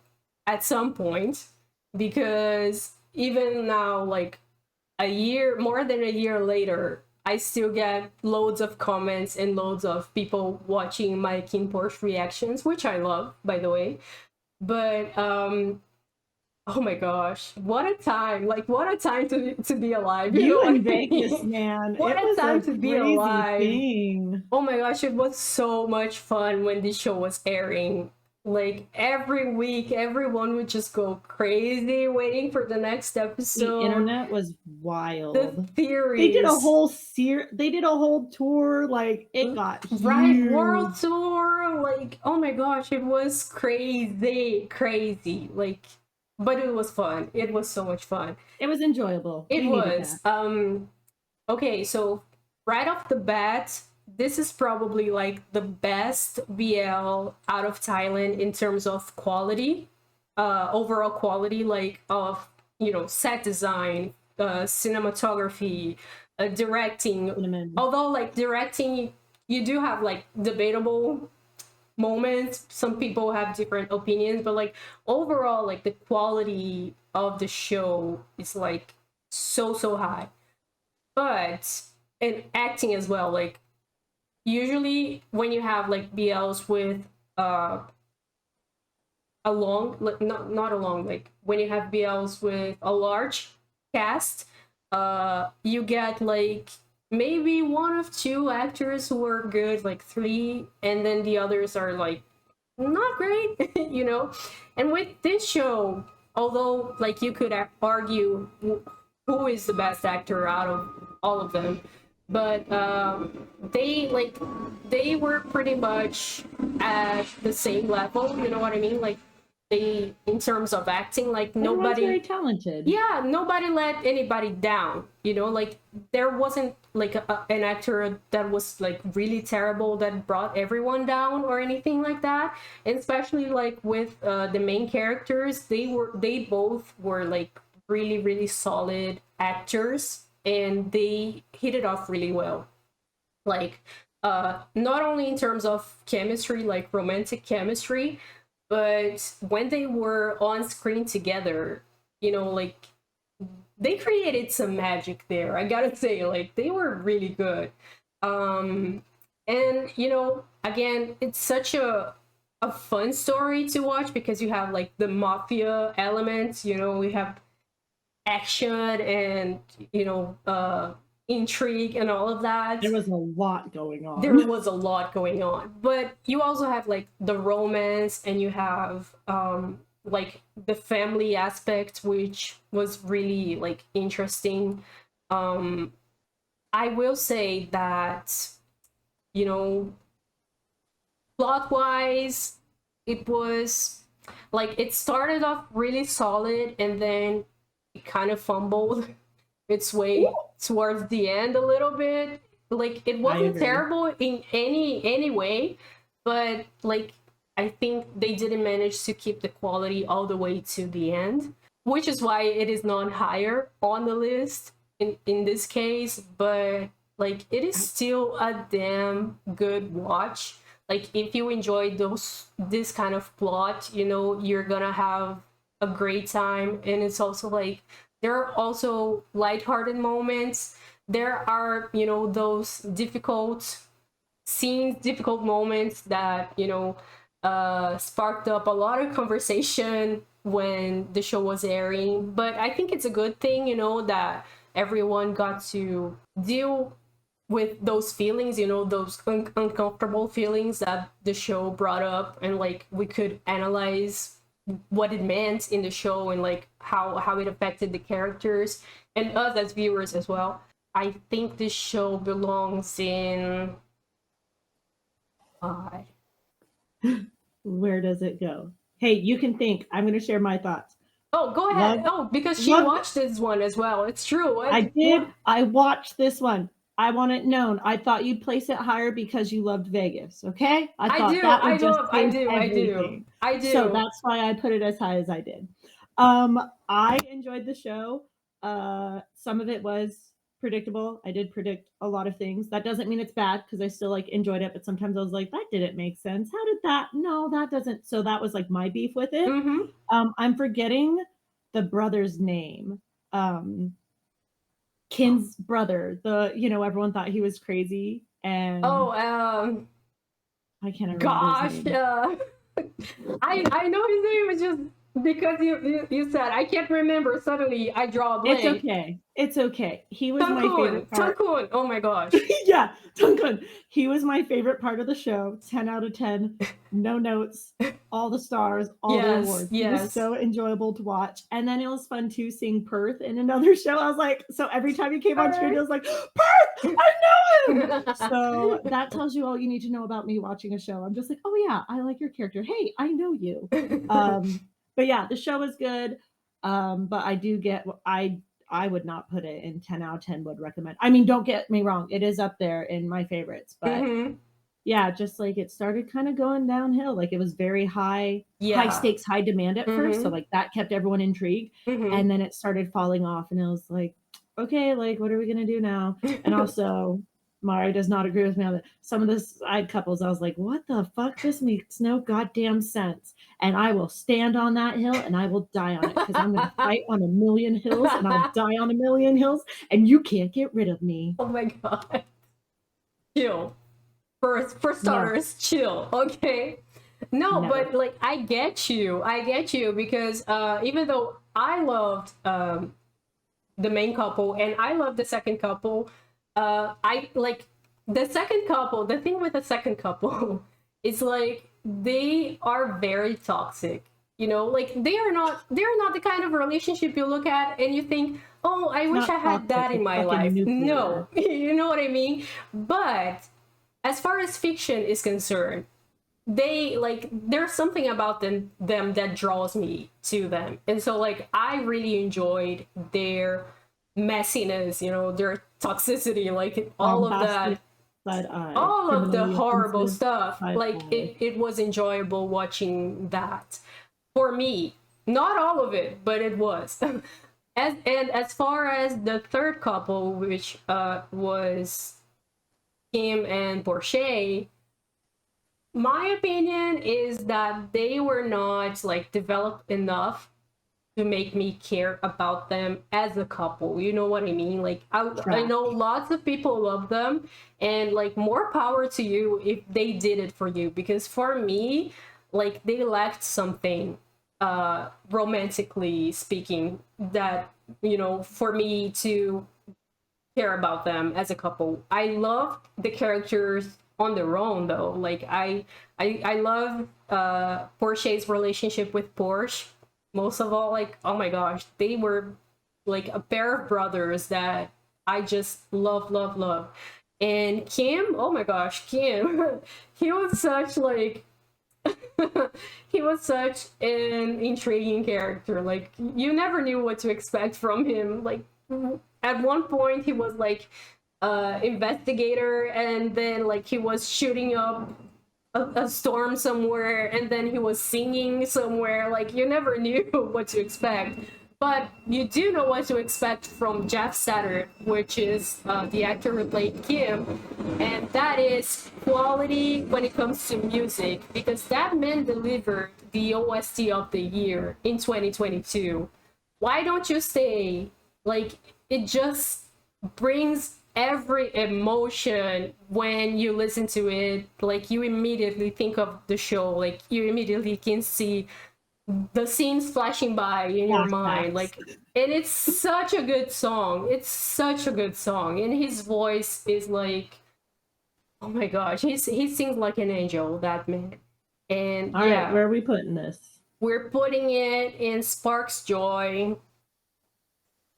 at some point, because even now, like more than a year later, I still get loads of comments and loads of people watching my King Porsche reactions, which I love, by the way. But oh my gosh, what a time! Like what a time to be alive. You know what I in Vegas, mean? man. What It a was time a to be crazy alive. thing. Oh my gosh, it was so much fun when this show was airing. Like every week, everyone would just go crazy waiting for the next episode. The internet was wild. The theories. They did a whole They did a whole tour. Like it got right, huge. world tour. Like oh my gosh, it was crazy. Like, but it was fun. It was so much fun. It was enjoyable. It We needed was. that. Okay, so right off the bat, this is probably like the best BL out of Thailand in terms of quality, overall quality, like of, you know, set design, cinematography, directing. Cinnamon. Although like directing, you do have like debatable moments. Some people have different opinions, but like overall, like the quality of the show is like so high. But and acting as well, like usually when you have like BLs with a long, like not a long, like when you have BLs with a large cast, you get like maybe 1 of 2 actors who are good, like 3, and then the others are like not great, you know. And with this show, although like you could argue who is the best actor out of all of them, but they were pretty much at the same level, you know what I mean? Like they, in terms of acting, like Everyone's nobody, very talented. yeah, nobody let anybody down, you know. Like there wasn't like an actor that was like really terrible that brought everyone down or anything like that. And especially like with the main characters, they both were like really solid actors, and they hit it off really well. Like not only in terms of chemistry, like romantic chemistry, but when they were on screen together, you know, like they created some magic there, I gotta say. Like they were really good. And you know, again, it's such a a fun story to watch because you have like the mafia elements, you know, we have action and, you know, intrigue and all of that. There was a lot going on. There was a lot going on, but you also have like the romance, and you have like the family aspect, which was really like interesting. I will say that, you know, plot wise, it was like it started off really solid, and then it kind of fumbled its way towards the end a little bit. Like it wasn't agree. terrible in any way, but like I think they didn't manage to keep the quality all the way to the end, which is why it is not higher on the list in this case. But like it is still a damn good watch. Like if you enjoy this kind of plot, you know, you're gonna have a great time. And it's also like there are also lighthearted moments. There are, you know, those difficult scenes, difficult moments that, you know, sparked up a lot of conversation when the show was airing. But I think it's a good thing, you know, that everyone got to deal with those feelings, you know, those uncomfortable feelings that the show brought up, and like we could analyze what it meant in the show, and like how it affected the characters and us as viewers as well. I think this show belongs in Where does it go? Hey, you can think. I'm going to share my thoughts. Oh, go ahead. Because she watched this one as well. It's true. I did. I watched this one. I want it known. I thought you'd place it higher because you loved Vegas. Okay? I do. So that's why I put it as high as I did. I enjoyed the show. Some of it was predictable. I did predict a lot of things. That doesn't mean it's bad, because I still like enjoyed it, but sometimes I was like, that didn't make sense. How did that? No, that doesn't. So that was like my beef with it. Mm-hmm. I'm forgetting the brother's name. Kin's brother, you know, everyone thought he was crazy, and I can't remember. Gosh, his name. I know his name. Is just because you said I can't remember. Suddenly, I draw a blank. It's okay. It's okay. He was my Tang-kun. favorite part. Tang-kun. Oh my gosh. Yeah, Tang-kun. He was my favorite part of the show. 10 out of 10. No notes. All the stars. All the awards. It was so enjoyable to watch. And then it was fun too seeing Perth in another show. I was like, so every time he came on screen, I was like, Perth! I know him! So that tells you all you need to know about me watching a show. I'm just like, oh yeah, I like your character. Hey, I know you. But yeah, the show was good. But I do get, I would not put it in 10 out of 10 would recommend. I mean, don't get me wrong. It is up there in my favorites, but yeah, just like it started kind of going downhill. Like it was very high stakes, high demand at first. So like that kept everyone intrigued. And then it started falling off, and it was like, okay, like what are we going to do now? And also Mari does not agree with me on that. Some of the side couples, I was like, what the fuck? This makes no goddamn sense. And I will stand on that hill and I will die on it, because I'm going to fight on a million hills and I'll die on a million hills, and you can't get rid of me. Oh my God. Chill. For starters, chill. Okay. No, but like I get you because even though I loved the main couple and I loved the second couple, I like the second couple. The thing with the second couple is like they are very toxic. You know, like they're not the kind of relationship you look at and you think, oh, I wish I had that in my life. No, you know what I mean? But as far as fiction is concerned, they like there's something about them that draws me to them. And so like I really enjoyed their messiness, you know, their toxicity, like all of that, all of the horrible stuff. Like it was enjoyable watching that for me. Not all of it, but it was. As far as the third couple, which was Kim and Portia, my opinion is that they were not like developed enough to make me care about them as a couple. You know what I mean? Like I know lots of people love them, and like more power to you if they did it for you, because for me, like they lacked something romantically speaking that, you know, for me to care about them as a couple. I love the characters on their own though. Like I love Porsche's relationship with Porsche most of all. Like, oh my gosh, they were like a pair of brothers that I just love. And Kim, oh my gosh, Kim, he was such like he was such an intriguing character. Like you never knew what to expect from him. Like at one point he was like investigator, and then like he was shooting up a storm somewhere, and then he was singing somewhere. Like you never knew what to expect. But you do know what to expect from Jeff Satter, which is the actor who played Kim, and that is quality when it comes to music, because that man delivered the OST of the year in 2022. Why don't you say, like, it just brings every emotion when you listen to it. Like, you immediately think of the show, like, you immediately can see the scenes flashing by in your mind, like, and it's such a good song. It's such a good song, and his voice is like, oh my gosh, he sings like an angel, that man. And all yeah, right, where are we putting this? we're putting it in Sparks Joy,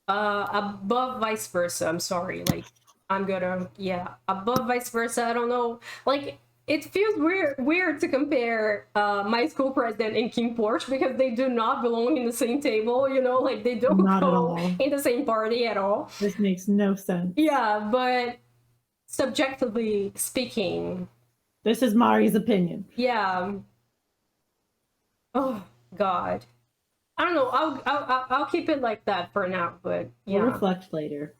above Vice Versa. I'm sorry, like I'm gonna, yeah, above Vice Versa. I don't know, like it feels weird to compare My School President and King Porsche, because they do not belong in the same table, you know, like they don't Not at go all. in the same party at all. This makes no sense. Yeah, but subjectively speaking, This is Mari's opinion. yeah. Oh God, I don't know. I'll keep it like that for now. But yeah, We'll reflect later.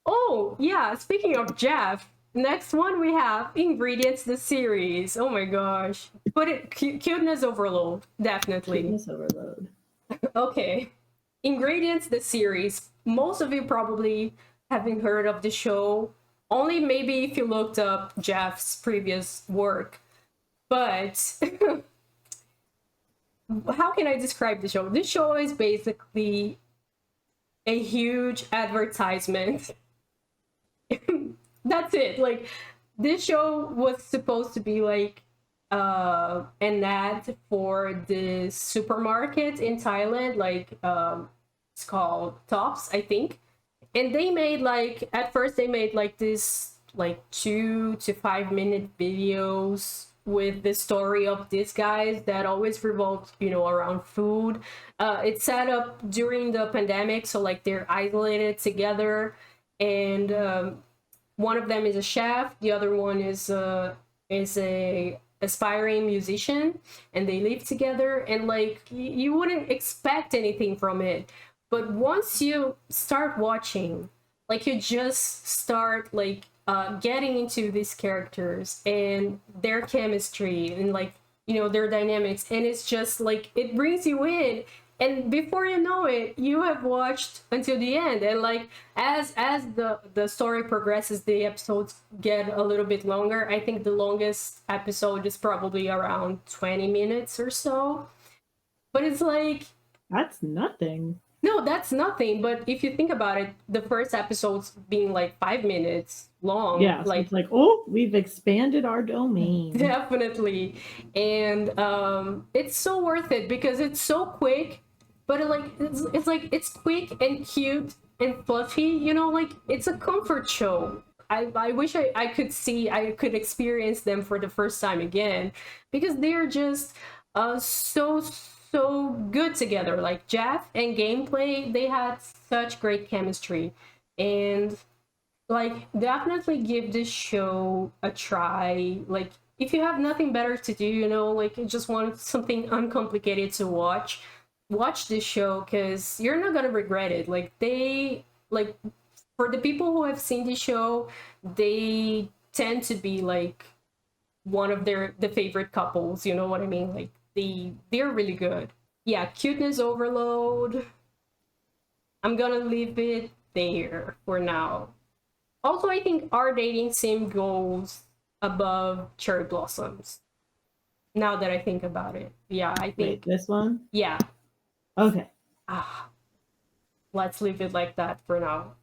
Oh yeah. Speaking of Jeff, next one we have Ingredients, the series. Oh my gosh, put it cuteness overload, definitely. Cuteness overload. Okay, Ingredients, the series. Most of you probably haven't heard of the show. Only maybe if you looked up Jeff's previous work. But how can I describe the show? This show is basically a huge advertisement. That's it. Like, this show was supposed to be like an ad for this supermarket in Thailand, like it's called Tops, I think. And they made like, at first they made like this like 2 to 5 minute videos with the story of these guys that always revolved, you know, around food. It's set up during the pandemic, so like they're isolated together, and one of them is a chef, the other one is a aspiring musician, and they live together, and like you wouldn't expect anything from it. But once you start watching, like you just start like getting into these characters and their chemistry and like, you know, their dynamics, and it's just like it brings you in, and before you know it, you have watched until the end. And like as the story progresses, the episodes get a little bit longer. I think the longest episode is probably around 20 minutes or so, but it's like, That's nothing. no, that's nothing. But if you think about it, the first episode's being like 5 minutes long. Yeah, so like it's like, oh, we've expanded our domain. definitely. And it's so worth it because it's so quick, but it's quick and cute and fluffy, you know, like it's a comfort show. I wish I could experience them for the first time again, because they're just so good together. Like Jeff and Gameplay, they had such great chemistry. And like definitely give this show a try. Like if you have nothing better to do, you know, like you just want something uncomplicated to watch this show, because you're not gonna regret it. Like they, like, for the people who have seen this show, they tend to be like one of the favorite couples, you know what I mean? Like they're really good. Yeah, cuteness overload, I'm gonna leave it there for now. Also, I think Our Dating Sim goes above Cherry Blossoms. Now that I think about it. Yeah, I Wait, think, this one? yeah. Okay. Ah, let's leave it like that for now.